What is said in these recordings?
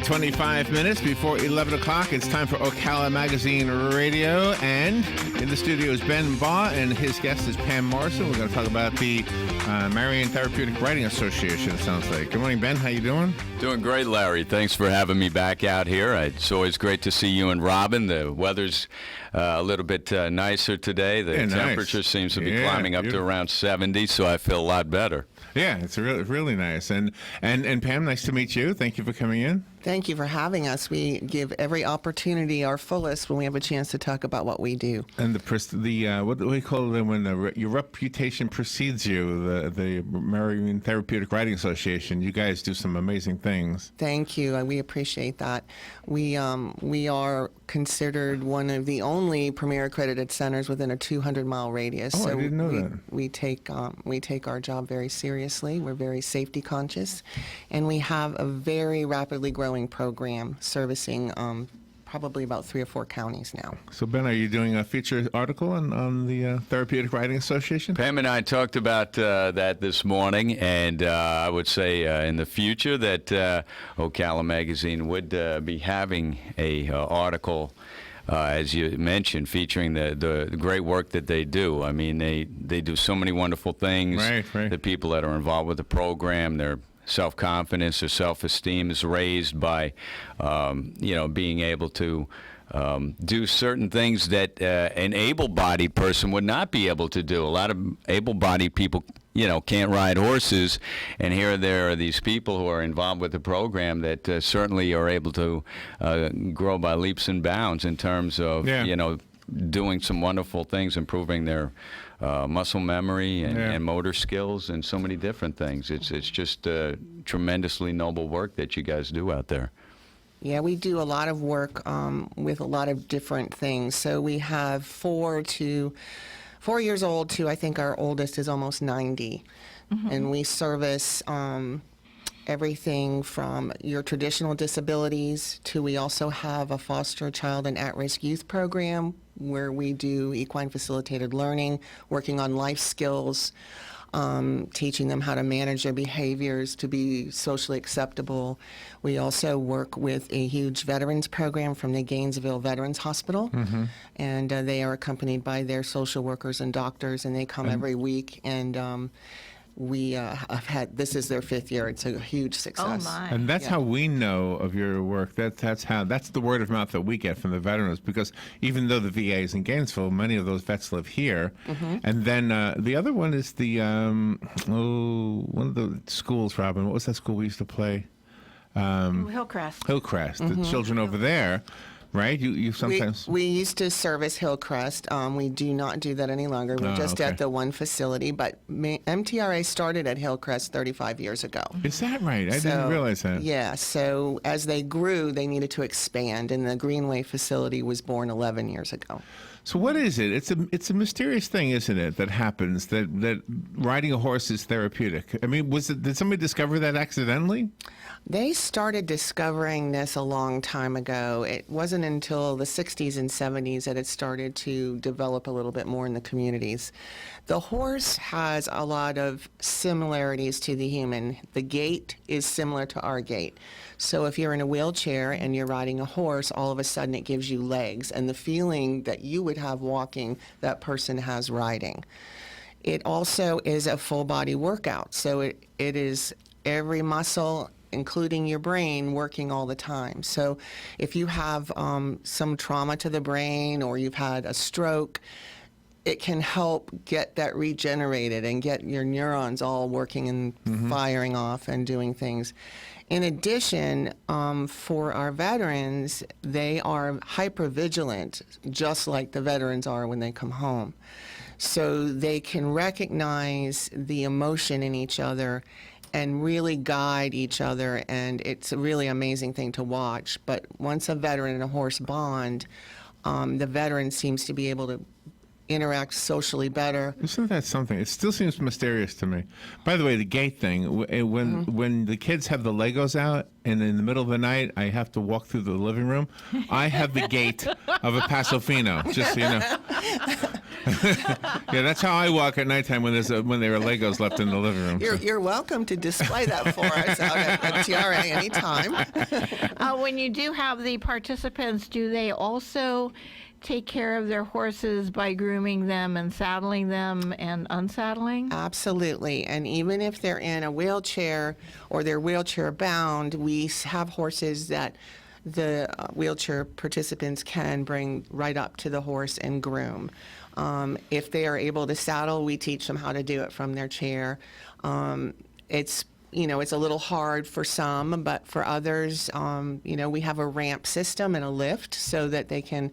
25 minutes before 11 o'clock. It's time for Ocala Magazine Radio. And in the studio is Ben Baugh, and his guest is Pam Morrison. We're going to talk about the Marion Therapeutic Writing Association, it sounds like. Good morning, Ben. How you doing? Doing great, Larry. Thanks for having me back out here. It's always great to see you and Robin. The weather's a little bit nicer today. The temperature seems to be climbing up to around 70, so I feel a lot better. Yeah, it's really nice. And Pam, nice to meet you. Thank you for coming in. Thank you for having us. We give every opportunity our fullest when we have a chance to talk about what we do. And what do we call it when your reputation precedes you? The Marion Therapeutic Writing Association. You guys do some amazing things. Thank you. We appreciate that. We are considered one of the only premier accredited centers within a 200-mile radius. Oh, so I didn't know that. We take our job very seriously. We're very safety conscious, and we have a very rapidly growing program servicing probably about 3 or 4 counties now. So, Ben, are you doing a feature article on the Therapeutic Writing Association? Pam and I talked about that this morning, and I would say in the future that Ocala Magazine would be having a article, as you mentioned, featuring the great work that they do. I mean, they do so many wonderful things. Right. The people that are involved with the program, their self-confidence or self-esteem is raised by, being able to do certain things that an able-bodied person would not be able to do. A lot of able-bodied people, can't ride horses, and here there are these people who are involved with the program that certainly are able to grow by leaps and bounds in terms of, doing some wonderful things, improving their muscle memory and motor skills and so many different things. It's just tremendously noble work that you guys do out there. Yeah, we do a lot of work with a lot of different things. So we have 4 years old to, I think our oldest is almost 90. Mm-hmm. And we service everything from your traditional disabilities to we also have a foster child and at-risk youth program where we do equine facilitated learning, working on life skills, teaching them how to manage their behaviors to be socially acceptable. We also work with a huge veterans program from the Gainesville Veterans Hospital, and they are accompanied by their social workers and doctors, and they come every week, and we have had, this is their 5th year. It's a huge success. Oh my. And that's how we know of your work. That's the word of mouth that we get from the veterans, because even though the VA is in Gainesville, many of those vets live here. Mm-hmm. And then the other one is the one of the schools, Robin. What was that school we used to play? Hillcrest. Hillcrest. The children over there. Right? You sometimes... We used to service Hillcrest. We do not do that any longer. We're just at the one facility. But MTRA started at Hillcrest 35 years ago. Is that right? I didn't realize that. Yeah. So as they grew, they needed to expand, and the Greenway facility was born 11 years ago. So what is it? It's a mysterious thing, isn't it, that happens, that riding a horse is therapeutic? I mean, did somebody discover that accidentally? They started discovering this a long time ago. It wasn't until the 60s and 70s that it started to develop a little bit more in the communities. The horse has a lot of similarities to the human. The gait is similar to our gait. So if you're in a wheelchair and you're riding a horse, all of a sudden it gives you legs, and the feeling that you would have walking, that person has riding. It also is a full body workout. So it is every muscle, including your brain, working all the time. So if you have some trauma to the brain or you've had a stroke, it can help get that regenerated and get your neurons all working and firing off and doing things. In addition, for our veterans, they are hypervigilant, just like the veterans are when they come home. So they can recognize the emotion in each other and really guide each other, and it's a really amazing thing to watch. But once a veteran and a horse bond, the veteran seems to be able to interact socially better. Isn't that something? It still seems mysterious to me. By the way, the gate thing, when the kids have the Legos out and in the middle of the night I have to walk through the living room, I have the gait of a Paso Fino, just so you know. Yeah, that's how I walk at nighttime when there are Legos left in the living room. You're welcome to display that for us out at TRA anytime. When you do have the participants, do they also take care of their horses by grooming them and saddling them and unsaddling? Absolutely. And even if they're in a wheelchair or they're wheelchair bound, we have horses that the wheelchair participants can bring right up to the horse and groom. If they are able to saddle, we teach them how to do it from their chair. It's a little hard for some, but for others, we have a ramp system and a lift so that they can.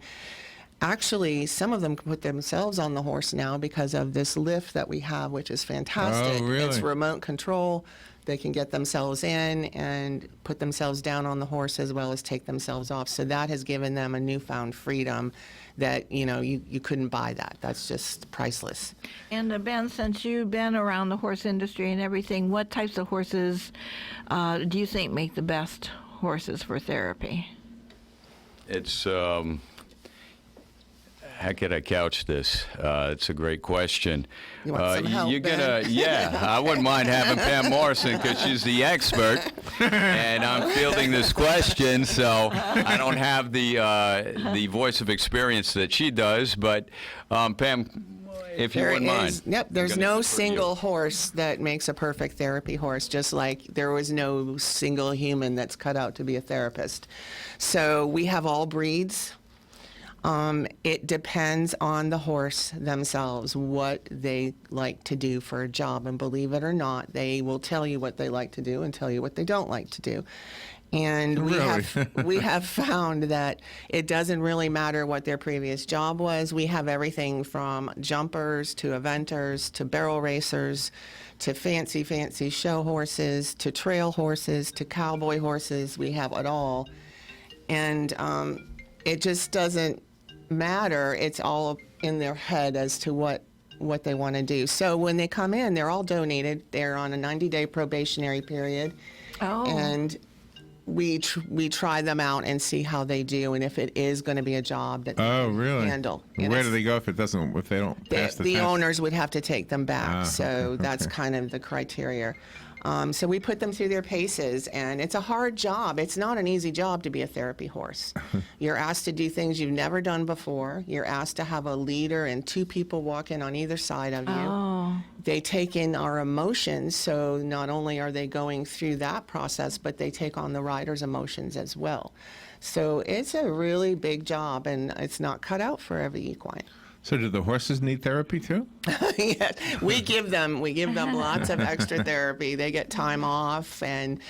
Actually, some of them can put themselves on the horse now because of this lift that we have, which is fantastic. Oh, really? It's remote control. They can get themselves in and put themselves down on the horse as well as take themselves off. So that has given them a newfound freedom that, you couldn't buy that. That's just priceless. And Ben, since you've been around the horse industry and everything, what types of horses do you think make the best horses for therapy? It's how could I couch this? It's a great question. You want some help, you're gonna, Ben? yeah. I wouldn't mind having Pam Morrison because she's the expert, and I'm fielding this question, so I don't have the voice of experience that she does. But Pam, if you wouldn't mind. Yep, there's I'm gonna no defer to you. single horse that makes a perfect therapy horse, just like there was no single human that's cut out to be a therapist. So we have all breeds. It depends on the horse themselves, what they like to do for a job. And believe it or not, they will tell you what they like to do and tell you what they don't like to do. And we have found that it doesn't really matter what their previous job was. We have everything from jumpers to eventers to barrel racers to fancy show horses to trail horses to cowboy horses. We have it all. And it just doesn't matter. It's all in their head as to what they want to do. So when they come in, they're all donated. They're on a 90-day probationary period. Oh. And we try them out and see how they do and if it is going to be a job that they can handle. And Where do they go if they don't pass the the test? owners would have to take them back. So that's kind of the criteria. So we put them through their paces, and it's a hard job. It's not an easy job to be a therapy horse. You're asked to do things you've never done before. You're asked to have a leader and two people walking on either side of you. Oh. They take in our emotions, so not only are they going through that process, but they take on the rider's emotions as well. So it's a really big job, and it's not cut out for every equine. So do the horses need therapy too? Yes, we give them lots of extra therapy. They get time off, and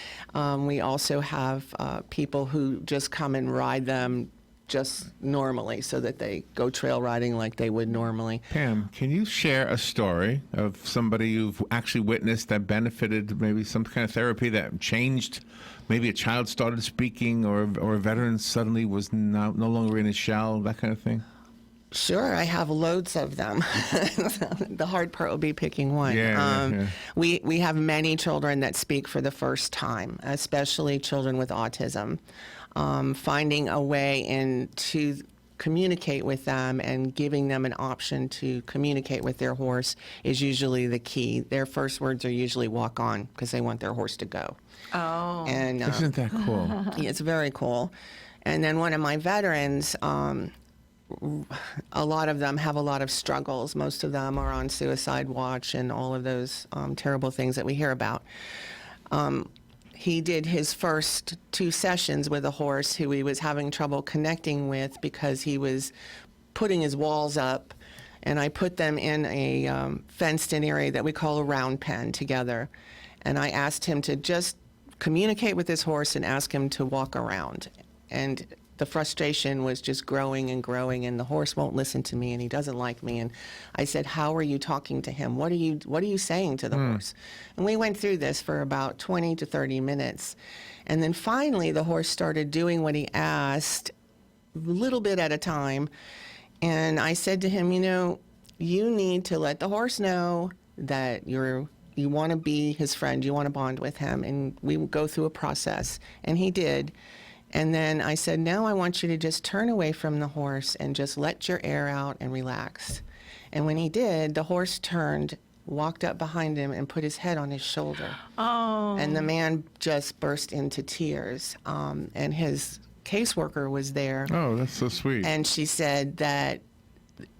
we also have people who just come and ride them just normally so that they go trail riding like they would normally. Pam, can you share a story of somebody you've actually witnessed that benefited maybe some kind of therapy that changed? Maybe a child started speaking or a veteran suddenly was no longer in his shell, that kind of thing? Sure, I have loads of them. The hard part will be picking one. Yeah. We have many children that speak for the first time, especially children with autism. Finding a way to communicate with them and giving them an option to communicate with their horse is usually the key. Their first words are usually walk on because they want their horse to go. Oh. And Isn't that cool? it's very cool. And then one of my veterans, a lot of them have a lot of struggles. Most of them are on suicide watch and all of those terrible things that we hear about. He did his first 2 sessions with a horse who he was having trouble connecting with because he was putting his walls up, and I put them in a fenced-in area that we call a round pen together. And I asked him to just communicate with his horse and ask him to walk around. And the frustration was just growing and growing, and the horse won't listen to me, and he doesn't like me. And I said, how are you talking to him? What are you saying to the horse? And we went through this for about 20 to 30 minutes. And then finally, the horse started doing what he asked, a little bit at a time. And I said to him, you need to let the horse know that you want to be his friend, you want to bond with him, and we would go through a process. And he did. And then I said, now I want you to just turn away from the horse and just let your air out and relax. And when he did, the horse turned, walked up behind him, and put his head on his shoulder. Oh. And the man just burst into tears. And his caseworker was there. Oh, that's so sweet. And she said that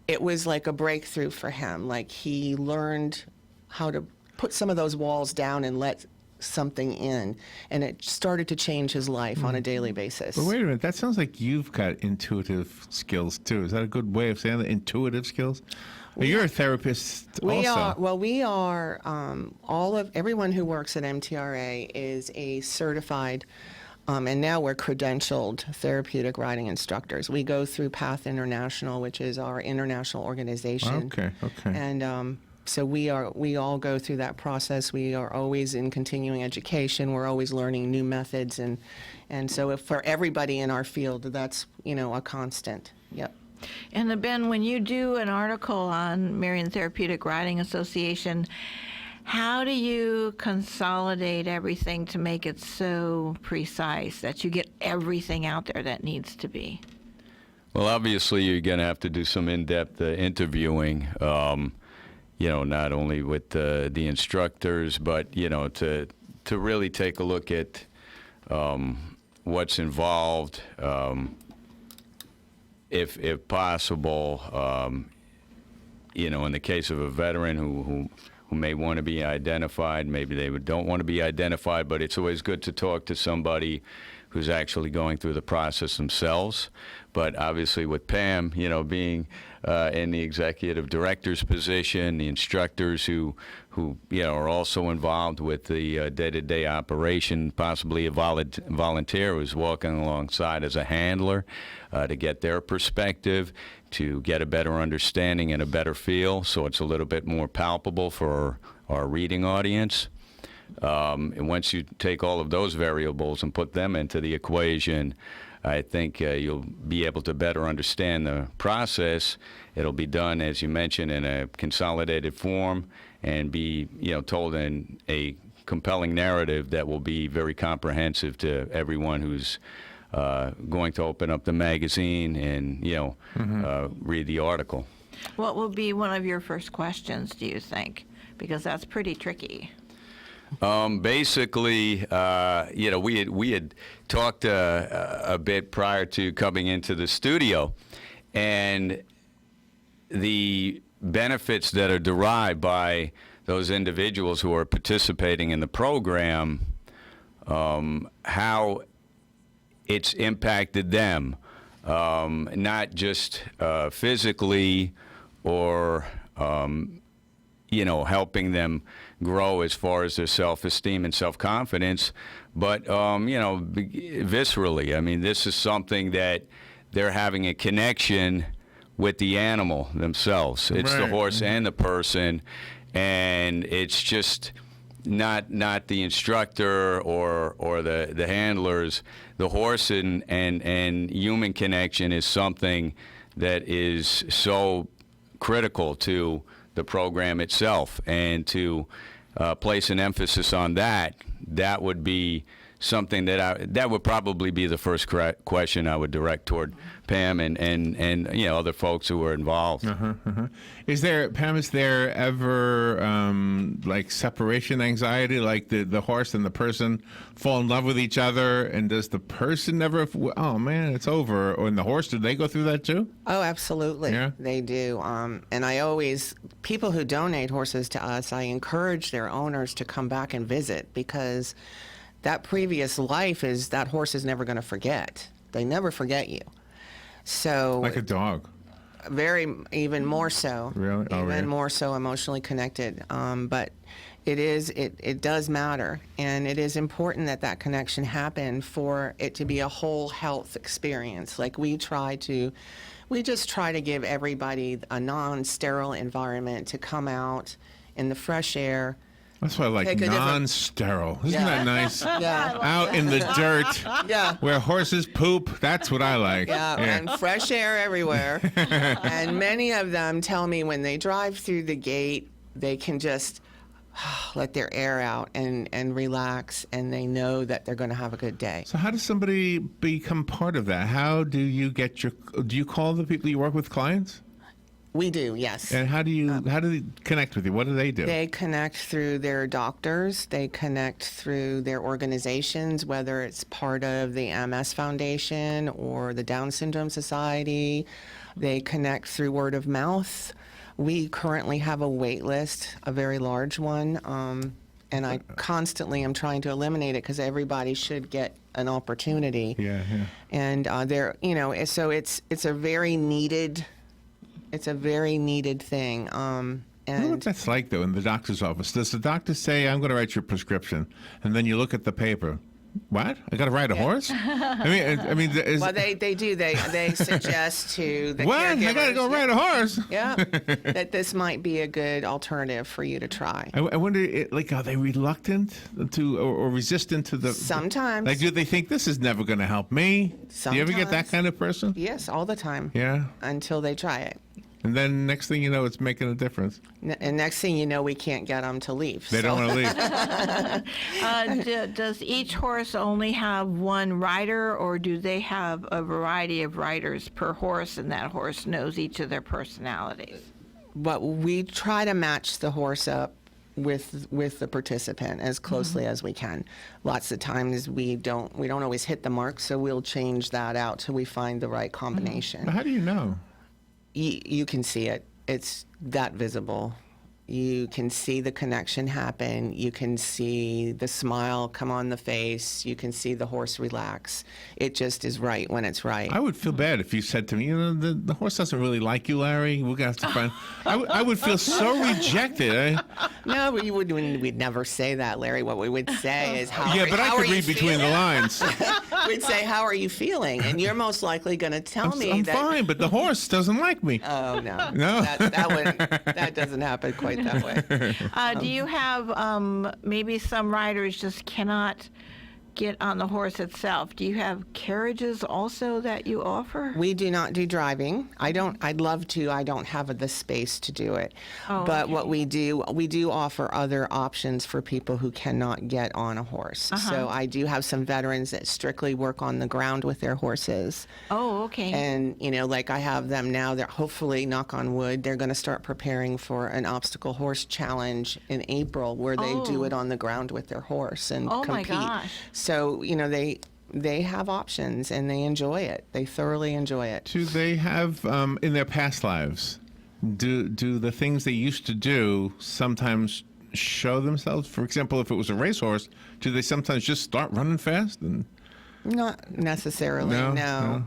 it was like a breakthrough for him. Like he learned how to put some of those walls down and let something in. And it started to change his life on a daily basis. But wait a minute, that sounds like you've got intuitive skills too. Is that a good way of saying that? Intuitive skills? Well, you're a therapist also. We are, everyone who works at MTRA is a certified, and now we're credentialed therapeutic riding instructors. We go through PATH International, which is our international organization. Okay. And so we all go through that process. We are always in continuing education. We're always learning new methods, and so for everybody in our field, that's a constant. Yep. And Ben, when you do an article on Marion Therapeutic Riding Association, how do you consolidate everything to make it so precise that you get everything out there that needs to be? Well, obviously, you're going to have to do some in-depth interviewing, not only with the instructors, but, to really take a look at what's involved, if possible, in the case of a veteran who may want to be identified, maybe they don't want to be identified, but it's always good to talk to somebody who's actually going through the process themselves. But obviously with Pam, being in the executive director's position, the instructors who are also involved with the day-to-day operation, possibly a volunteer who's walking alongside as a handler to get their perspective, to get a better understanding and a better feel, so it's a little bit more palpable for our reading audience. And once you take all of those variables and put them into the equation, I think you'll be able to better understand the process. It'll be done, as you mentioned, in a consolidated form and be, told in a compelling narrative that will be very comprehensive to everyone who's going to open up the magazine and, read the article. What will be one of your first questions, do you think? Because that's pretty tricky. Basically, we had talked a bit prior to coming into the studio, and the benefits that are derived by those individuals who are participating in the program, how it's impacted them, not just physically or helping them grow as far as their self-esteem and self-confidence, but, viscerally. I mean, this is something that they're having a connection with the animal themselves. It's the horse and the person, and it's just not the instructor or the handlers. The horse and human connection is something that is so critical to the program itself, and to place an emphasis on that would be something that would probably be the first question I would direct toward Pam and other folks who are involved. Is there ever like separation anxiety, like the horse and the person fall in love with each other, and does the person never, oh man, it's over, or in the horse, do they go through that too? Oh, absolutely. Yeah? They do. And people who donate horses to us, I encourage their owners to come back and visit, because that previous life that horse is never going to forget. They never forget you. So Like a dog. Even more so. Really? Oh, even really? more so emotionally connected. But it does matter, and it is important that connection happen for it to be a whole health experience. Like we just try to give everybody a non-sterile environment to come out in the fresh air, That's why I like Take a different- non-sterile. Isn't Yeah. that nice? Yeah. Out in the dirt Yeah. where horses poop. That's what I like. Yeah, and fresh air everywhere. And many of them tell me when they drive through the gate, they can just let their air out and relax, and they know that they're going to have a good day. So how does somebody become part of that? How do you get do you call the people you work with clients? We do, yes. And how do they connect with you? What do they do? They connect through their doctors. They connect through their organizations, whether it's part of the MS Foundation or the Down Syndrome Society. They connect through word of mouth. We currently have a wait list, a very large one, and I constantly am trying to eliminate it because everybody should get an opportunity. Yeah. And so it's a very needed. It's a very needed thing. I know what And that's like, though, in the doctor's office. Does the doctor say, I'm going to write your prescription, and then you look at the paper? What? I got to ride a horse? I mean, is, well, they do. They suggest to the what? I got to caregivers, go ride a horse? Yeah, that this might be a good alternative for you to try. I wonder, are they reluctant to or resistant to the? Sometimes. Like, do they think this is never going to help me? Do you ever get that Sometimes. kind of person? Yes, all the time. Yeah. Until they try it. And then next thing you know, it's making a difference. And next thing you know, we can't get them to leave. They don't want to leave. Does each horse only have one rider, or do they have a variety of riders per horse, and that horse knows each of their personalities? But we try to match the horse up with the participant as closely as we can. Lots of times we don't always hit the mark, so we'll change that out till we find the right combination. How do you know? You can see it. It's that visible. You can see the connection happen. You can see the smile come on the face. You can see the horse relax. It just is right when it's right. I would feel bad if you said to me, the horse doesn't really like you, Larry. We're going to have to find. I would feel so rejected. No, we'd never say that, Larry. What we would say is, how Yeah, but I how could are you read between the feeling? lines. We'd say, how are you feeling? And you're most likely going to tell me I'm that. fine, but the horse doesn't like me. Oh no, No. that doesn't happen quite that way. Do you have maybe some riders just cannot get on the horse itself? Do you have carriages also that you offer? We do not do driving. I'd love to. I don't have the space to do it. Oh, but okay. what we do offer other options for people who cannot get on a horse. So I do have some veterans that strictly work on the ground with their horses. Oh, okay. And, like I have them now, they're hopefully, knock on wood, they're going to start preparing for an obstacle horse challenge in April where they do Oh. it on the ground with their horse and Oh, my compete. gosh. So, they have options and they enjoy it. They thoroughly enjoy it. Do they have, in their past lives, do the things they used to do sometimes show themselves? For example, if it was a racehorse, do they sometimes just start running fast? And Not necessarily, No?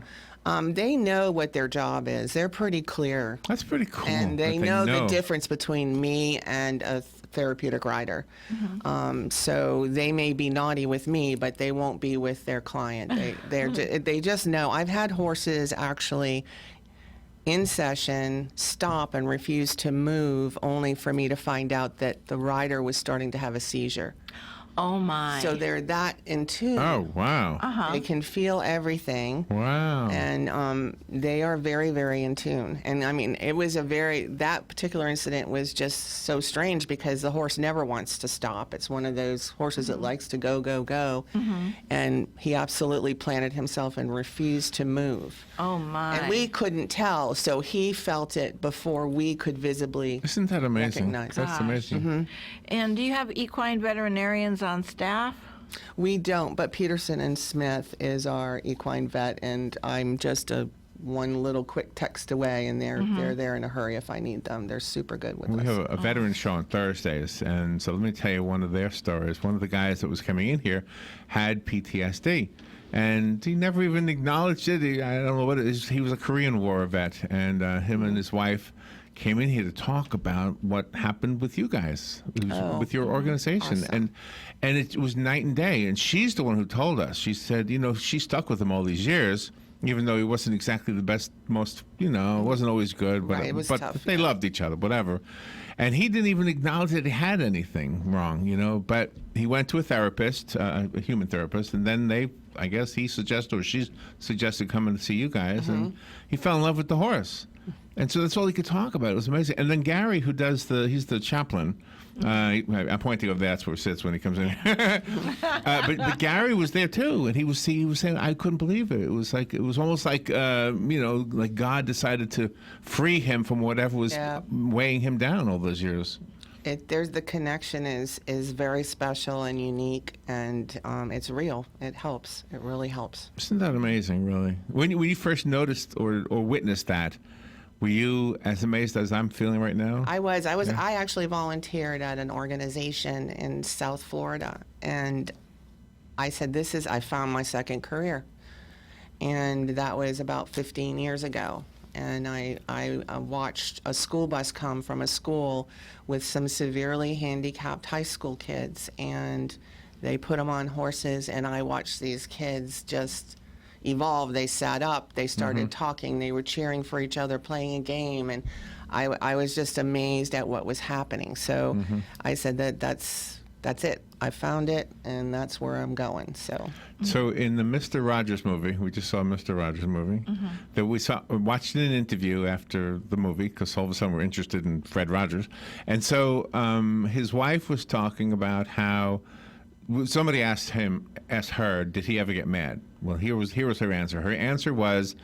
They know what their job is. They're pretty clear. that's pretty cool. And they that know the difference between me and a therapeutic rider. So they may be naughty with me, but they won't be with their client. They just know. I've had horses actually in session stop and refuse to move only for me to find out that the rider was starting to have a seizure. Oh, my. So they're that in tune. Oh, wow. They can feel everything. Wow. And they are very, very in tune. And I mean, that particular incident was just so strange because the horse never wants to stop. It's one of those horses that likes to go, go, go. And he absolutely planted himself and refused to move. Oh, my. And we couldn't tell, so he felt it before we could visibly. Isn't that amazing? Recognize. That's Gosh. amazing. And do you have equine veterinarians on staff? We don't, but Peterson and Smith is our equine vet, and I'm just one little quick text away, and they're there in a hurry if I need them. They're super good with We us. have a veteran show on Thursdays, and so let me tell you one of their stories. One of the guys that was coming in here had PTSD, and he never even acknowledged it. I don't know what it is. He was a Korean War vet, and him and his wife came in here to talk about what happened with you guys, with your organization, awesome. and it was night and day. And she's the one who told us. She said, she stuck with him all these years. even though he wasn't exactly the best, most, it wasn't always good, but, Right, it was but tough, they yeah. loved each other, whatever. And he didn't even acknowledge that he had anything wrong, but he went to a therapist, a human therapist, and then I guess he suggested, or she suggested coming to see you guys, and he fell in love with the horse. And so that's all he could talk about. It was amazing. And then Gary, who he's the chaplain. I'm pointing over, that's where he sits when he comes in. but Gary was there too, and he was saying, I couldn't believe it. It was almost like like God decided to free him from whatever was weighing him down all those years. There's the connection is very special and unique, and it's real. It helps. It really helps. Isn't that amazing, really? When you first noticed or witnessed that, were you as amazed as I'm feeling right now? I was. I actually volunteered at an organization in South Florida, and I said, I found my second career. And that was about 15 years ago. And I watched a school bus come from a school with some severely handicapped high school kids, and they put them on horses, and I watched these kids just evolve. They sat up, they started talking, they were cheering for each other, playing a game, and I was just amazed at what was happening. So I said that's it. I found it, and that's where I'm going. So in the Mr. Rogers movie, we just saw a Mr. Rogers movie, that we watched an interview after the movie, because all of a sudden we're interested in Fred Rogers. And so his wife was talking about how somebody asked her, did he ever get mad? Well, here was her answer. Her answer was,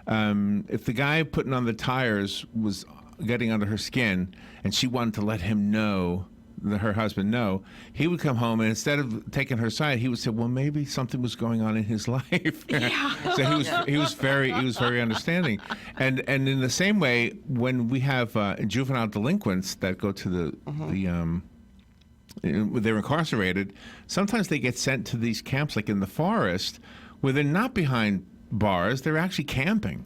if the guy putting on the tires was getting under her skin and she wanted to let him know, her husband know, he would come home, and instead of taking her side, he would say, well, maybe something was going on in his life. So he was very understanding. And in the same way, when we have juvenile delinquents that go to they're incarcerated, sometimes they get sent to these camps like in the forest where they're not behind bars, they're actually camping.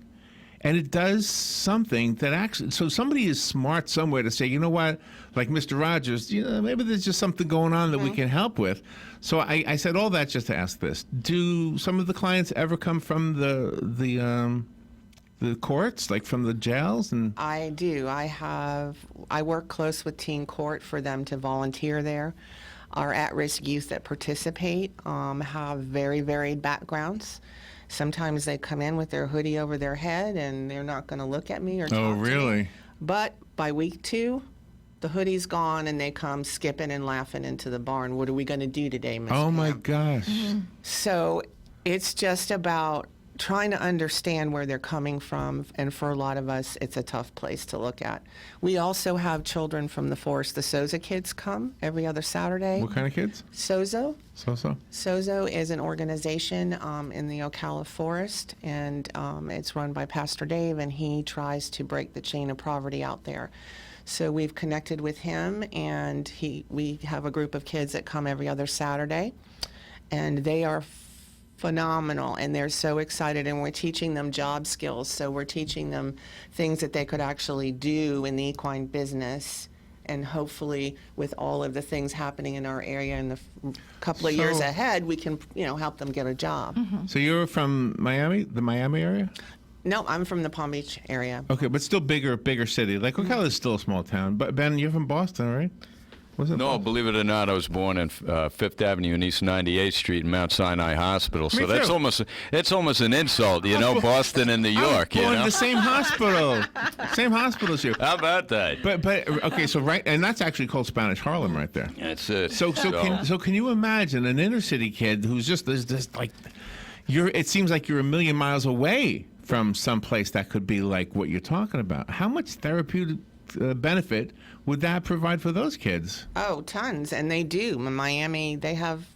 And it does something that actually, so somebody is smart somewhere to say, you know what, like Mr. Rogers, maybe there's just something going on that we can help with. So I said all that just to ask this. Do some of the clients ever come from the courts, like from the jails? And I do. I work close with Teen Court for them to volunteer there. Our at-risk youth that participate have very varied backgrounds. Sometimes they come in with their hoodie over their head and they're not going to look at me or talk to me. really? But by week 2, the hoodie's gone and they come skipping and laughing into the barn. What are we going to do today, Miss Oh my Pam? gosh. So it's just about trying to understand where they're coming from, and for a lot of us, it's a tough place to look at. We also have children from the forest. The Sozo kids come every other Saturday. What kind of kids? Sozo. So? Sozo is an organization in the Ocala forest, and it's run by Pastor Dave, and he tries to break the chain of poverty out there. So we've connected with him, and we have a group of kids that come every other Saturday, and they are phenomenal, and they're so excited, and we're teaching them job skills. So we're teaching them things that they could actually do in the equine business, and hopefully with all of the things happening in our area in the couple of years So- ahead, we can help them get a job. So you're from Miami, the Miami area? No, I'm from the Palm Beach area. Okay, but still bigger city. Like Ocala is still a small town. But Ben, you're from Boston, right? Was it No, Boston? believe it or not, I was born in Fifth Avenue and East 98th Street in Mount Sinai Hospital. So Me that's too. almost an insult, Boston and New York. I was born in the same hospital. Same hospital as you. How about that? But okay, so right, and that's actually called Spanish Harlem right there. That's it. So can you imagine an inner city kid who's just like it seems like you're a million miles away from some place that could be like what you're talking about. How much therapeutic benefit would that provide for those kids? Oh, tons, and they do. In Miami,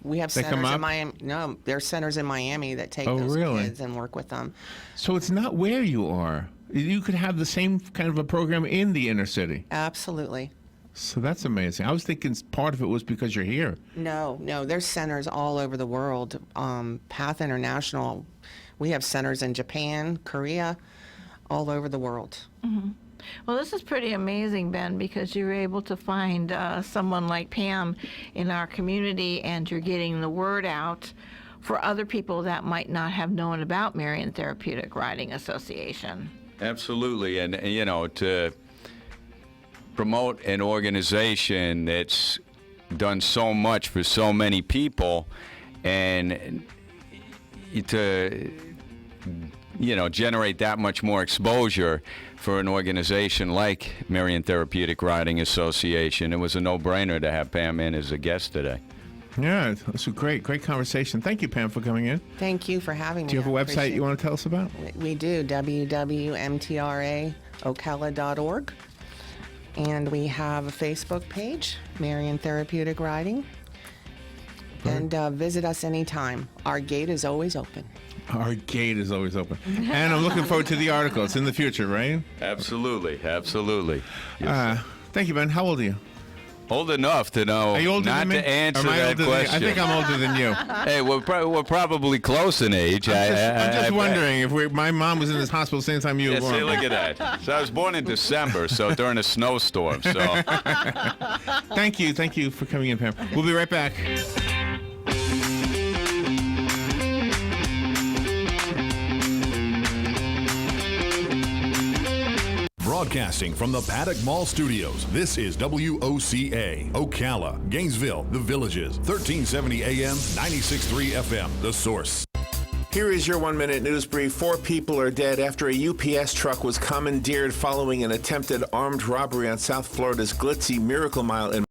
we have centers come up? in Miami. No, there are centers in Miami that take Oh, those really? kids and work with them. So it's not where you are. You could have the same kind of a program in the inner city. Absolutely. So that's amazing. I was thinking part of it was because you're here. No, there's centers all over the world. Path International, we have centers in Japan, Korea, all over the world. Well, this is pretty amazing, Ben, because you were able to find someone like Pam in our community, and you're getting the word out for other people that might not have known about Marion Therapeutic Riding Association. Absolutely, and you know, to promote an organization that's done so much for so many people, and to generate that much more exposure for an organization like Marion Therapeutic Riding Association, it was a no-brainer to have Pam in as a guest today. Yeah, it's a great conversation. Thank you, Pam, for coming in. Thank you for having me. Do you have a website you want to tell us about? We do, www.mtraocala.org. And we have a Facebook page, Marion Therapeutic Riding. And visit us anytime. Our gate is always open. Our gate is always open. And I'm looking forward to the article. It's in the future, right? Absolutely. Thank you, Ben. How old are you? Old enough to know Are you older not than me? to answer Or am I that older than you? question. I think I'm older than you. Hey, we're probably close in age. I'm just wondering if my mom was in this hospital same time you were Yeah, born. see, look at that. So I was born in December, so during a snowstorm. So Thank you for coming in, Pam. We'll be right back. Broadcasting from the Paddock Mall Studios, this is WOCA, Ocala, Gainesville, The Villages, 1370 AM, 96.3 FM, The Source. Here is your 1-minute news brief. 4 people are dead after a UPS truck was commandeered following an attempted armed robbery on South Florida's glitzy Miracle Mile in